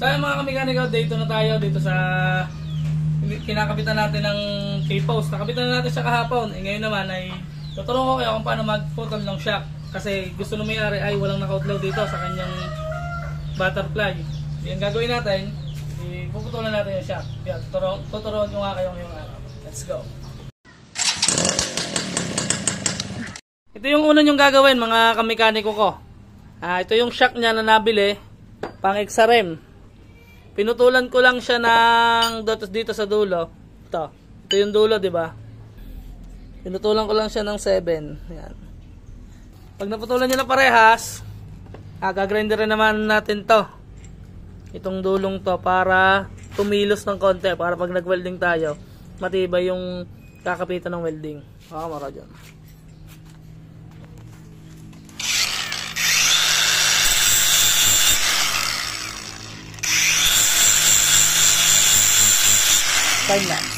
So ayun mga kamikaniko, dito na tayo dito sa kinakapitan natin ng K-post. Nakapitan na natin siya kahapon. Ngayon naman ay tuturuan ko kayo kung paano magputol ng shock. Kasi gusto nung mayari ay walang naka-outlaw dito sa kanyang butterfly. Yan gagawin natin. Puputulan natin yung shock. Yan, tuturuan ko nga kayo ngayong araw. Let's go. Ito yung una yung gagawin mga kamikaniko ko. Ito yung shock niya na nabili pang XRM. Pinutulan ko lang siya ng dito sa dulo. Ito yung dulo, 'di ba? Pinutulan ko lang siya ng 7. Yan. Pag naputulan niyo na parehas, gagrinderin naman natin 'to. Itong dulong 'to para tumilos ng konti para pag nag-welding tayo, matibay yung kakapitan ng welding. Mara diyan. Time lapse.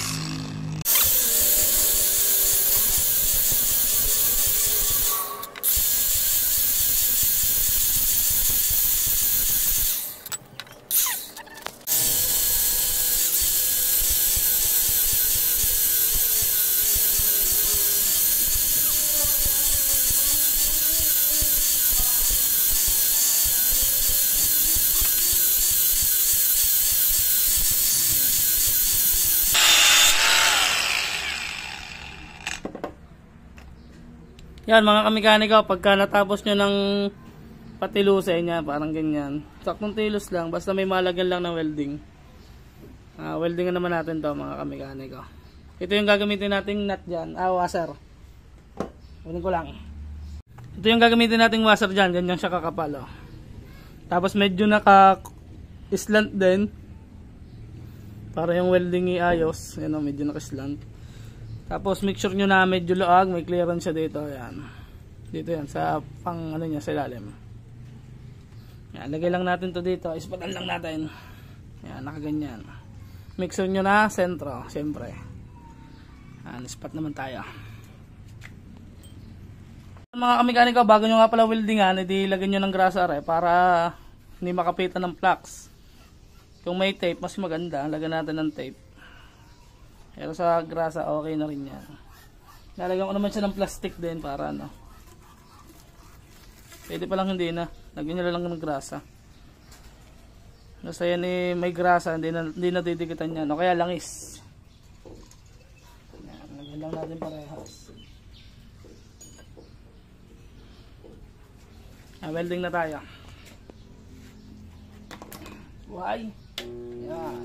Yan mga kamikaniko, pagka natapos nyo ng patilusin niya, parang ganyan. Saktong tilos lang, basta may malagan lang ng welding. Weldingan naman natin to mga kamikaniko. Ito yung gagamitin nating nut dyan, washer. Kunin ko lang. Ito yung gagamitin nating washer dyan, ganyan siya kakapal. Tapos medyo naka-slant din. Para yung welding iayos, yan medyo naka-slant. Tapos make sure nyo na medyo luag, may clearance siya dito. Ayan. Dito yan, sa pang ano niya, sa ilalim. Ayan, lagay lang natin to dito. Ispatan lang natin. Ayan, nakaganyan. Make sure nyo na sentro, siyempre. Ayan, ispat naman tayo. Mga kamikaniko, bago nyo nga pala weldingan, edi lagyan nyo ng grasa para hindi makapitan ng flux. Kung may tape, mas maganda. Lagyan natin ng tape. Pero sa grasa, okay na rin yan. Lalagyan ko naman siya ng plastic din para ano. Pwede pa lang hindi na. Lagyan nyo lang ng grasa. Basta yan may grasa, hindi na didikitan yan. O kaya langis. Yan, lagyan lang natin parehas. Welding na tayo. Why? Yan.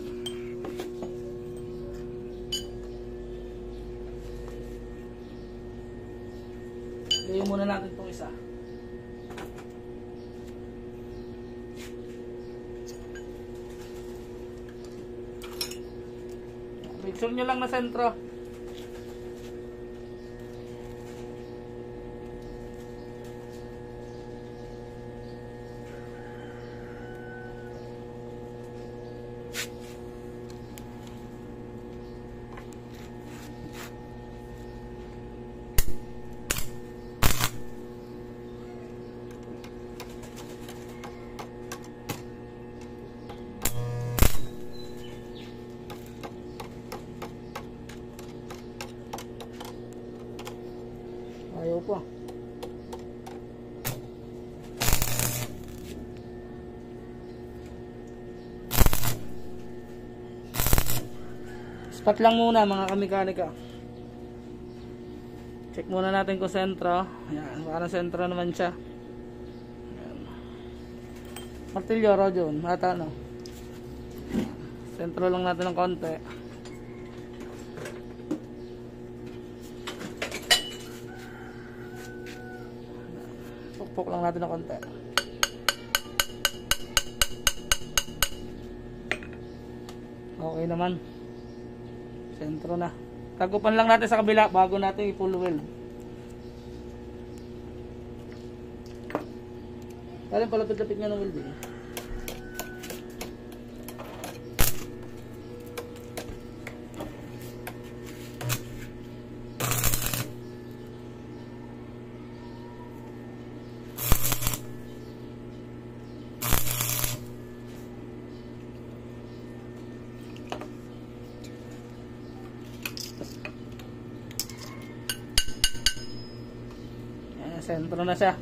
Gawin muna natin itong isa. Make sure nyo lang na sentro. Ayaw po. Spot lang muna mga kamikanika. Check muna natin kung sentro. Ayan, parang sentro naman siya. Ayan. Martilyo, rodyon, mata no. Sentro lang natin ng konti. Pukpok lang natin ng konti. Okay naman. Sentro na. Tagupan lang natin sa kabila bago natin i-full weld. Kaya palapit-lapit nga ng welding. Sentro na siya.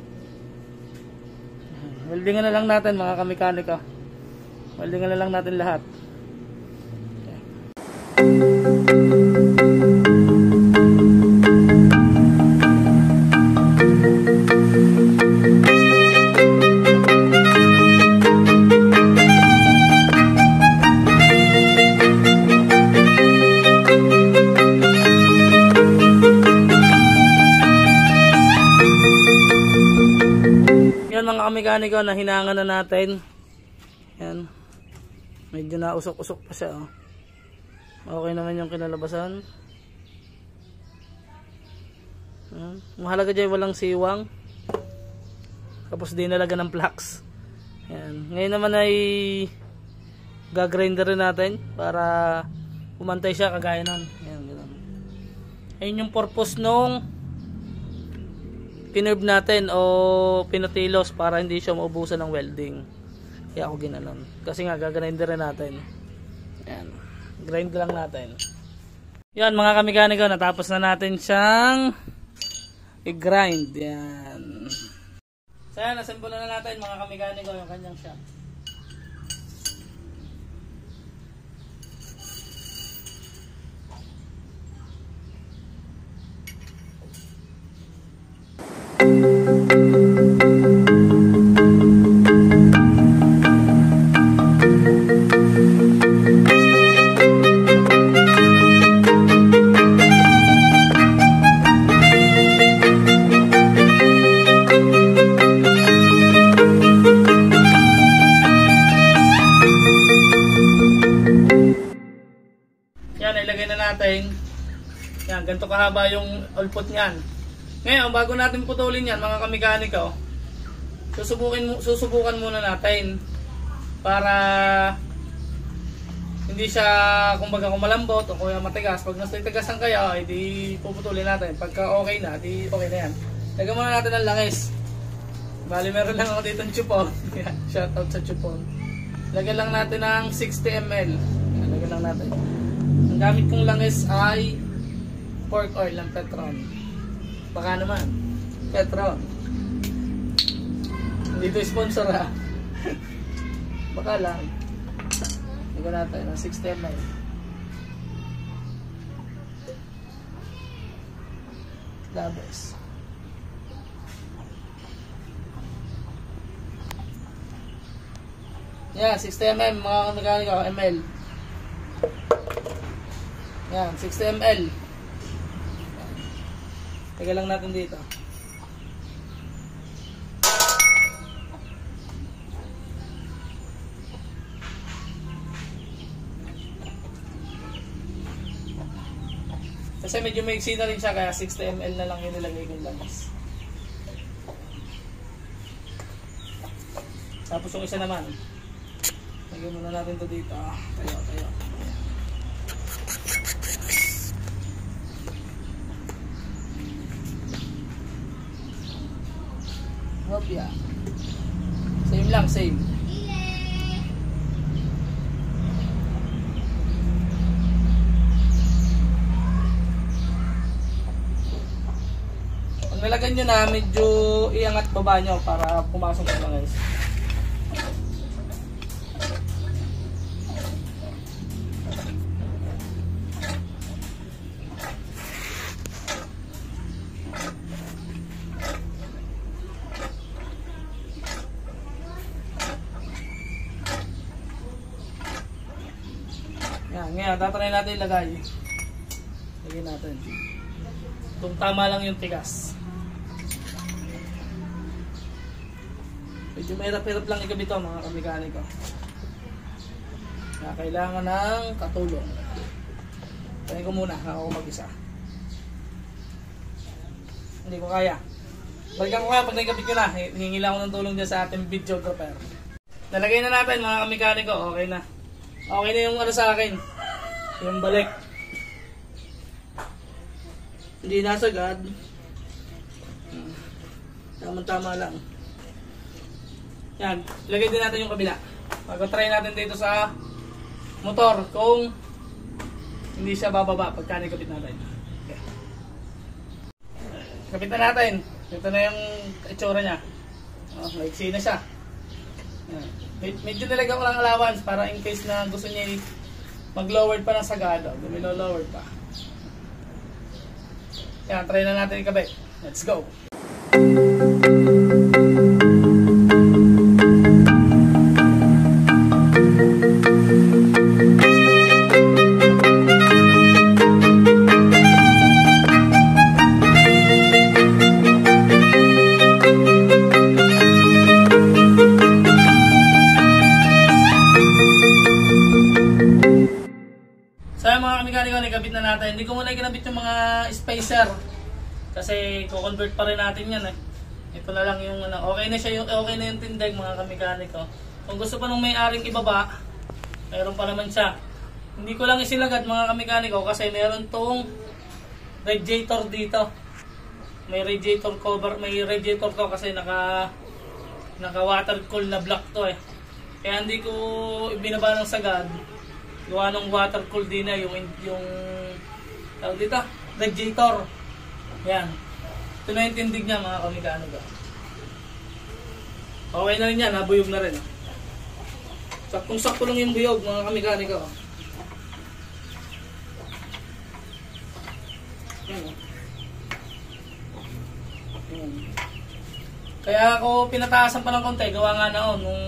Weldingan na lang natin mga kamekaniko. Weldingan na lang natin lahat. Mga kamekaniko, na hinangan na natin. Yan. Medyo nausok-usok pa siya. Oh. Okay naman yung kinalabasan. Mahalaga dyan walang siwang. Tapos di nalaga ng flux. Yan. Ngayon naman ay gagrinder rin natin para umantay siya kagaya nun. Yan, ganun. Ayun yung purpose nung pinerb natin o pinatilos para hindi siya maubusan ng welding. Kaya ako ginanon. Kasi nga gagrinder rin natin. Yan. Grind lang natin. Yan mga kamekaniko, natapos na natin siyang i-grind. Yan. So yan, assemble na natin mga kamekaniko yung kanyang shop. Yan, ilagay na natin. Yan, ganito kahaba yung ulpot niyan. Ngayon, bago natin putulin yan mga kamekaniko, susubukan muna natin para hindi siya kumbaga kumalambot o kaya matigas. Pag nasa titigasan kaya, di puputulin natin. Pagka okay na, di okay na yan. Lagyan muna natin ng langis. Bali, meron lang ako dito ng chupon. Shoutout sa chupon. Lagyan lang natin ng 60 ml. Lagyan lang natin. Ang gamit kong langis ay pork oil ng Petron. Baka naman Petron, hindi ito sponsor ha. Baka lang. Lagyan natin ng 60 ml. Labas. Yan, 60 ml mga kamekaniko, ml. Yan, 60 ml. Lagyan lang natin dito. Kasi medyo maiksi na rin siya, kaya 60 ml na lang yung nilagay kong langis. Tapos yung isa naman, lagyan muna natin to dito. Tayo. Hopya. Same lang, same. Pag nilagyan nyo na, medyo iangat baba nyo para pumasok yung langis. Ngayon, tatry natin ilagay. Lagyan natin. Itong tama lang yung tigas. Medyo mahirap-hirap lang ikabit ito mga kamekaniko. Kailangan ng katulong. Tayo ko muna, ako mag-isa. Hindi ko kaya. Balikan ko kaya pag naikabit ko na. Hingi lang ako ng tulong dyan sa ating videographer. Nalagay na natin mga kamekaniko. Okay na. Okay na yung ano sa akin. Yung balik. Hindi nasagad. Tama-tama lang. Yan. Ilagay din natin yung kabila. Pag-try natin dito sa motor kung hindi siya bababa pagka nikabit natin. Okay. Kapit na natin. Ito na yung itsura niya. Oh, maiksi na siya. Yan. Medyo nilagyan ko lang allowance para in case na gusto niya mag-lowered pa ng sagado. Lumilo-lowered pa. Yan, try na natin ikabit. Let's go! Ikabit na natin. Hindi ko muna ikinabit yung mga spacer kasi ko-convert pa rin natin yan eh. Ito na lang yung okay na siya, okay na yung tindig mga kamekaniko. Kung gusto pa nung may-aring ibaba, mayroon pa naman siya. Hindi ko lang isilagad mga kamekaniko kasi meron tong radiator dito. May radiator cover, may radiator to kasi naka water cool na block to eh. Kaya hindi ko ibinaba ng sagad. Gawa ng water cool din na yung tawag dito, radiator. Yan. Ito na yung tindig niya mga kamekaniko. Okay na rin yan, nabuyog na rin. Saktong-sakto lang yung buyog mga kamekaniko. Yan. Yan. Kaya ako pinataasan pa ng konti, gawa nga na nung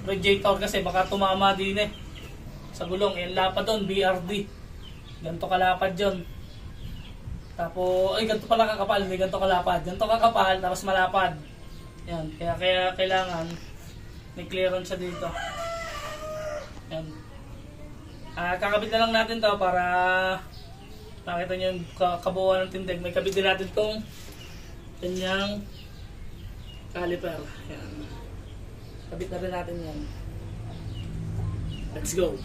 radiator kasi baka tumama din eh. Sa gulong, yung lapad doon, BRD. Ganito kalapad yun. Tapos, ay ganito pala kakapal, hindi ganito kalapad. Ganito kakapal, tapos malapad. Yan, kaya kailangan may clearance siya dito. Yan. Kakabit na lang natin to para makita nyo yung kabuuan ng tindig. May kabit din natin itong kanyang caliper. Yan. Kabit na rin natin yan. Let's go!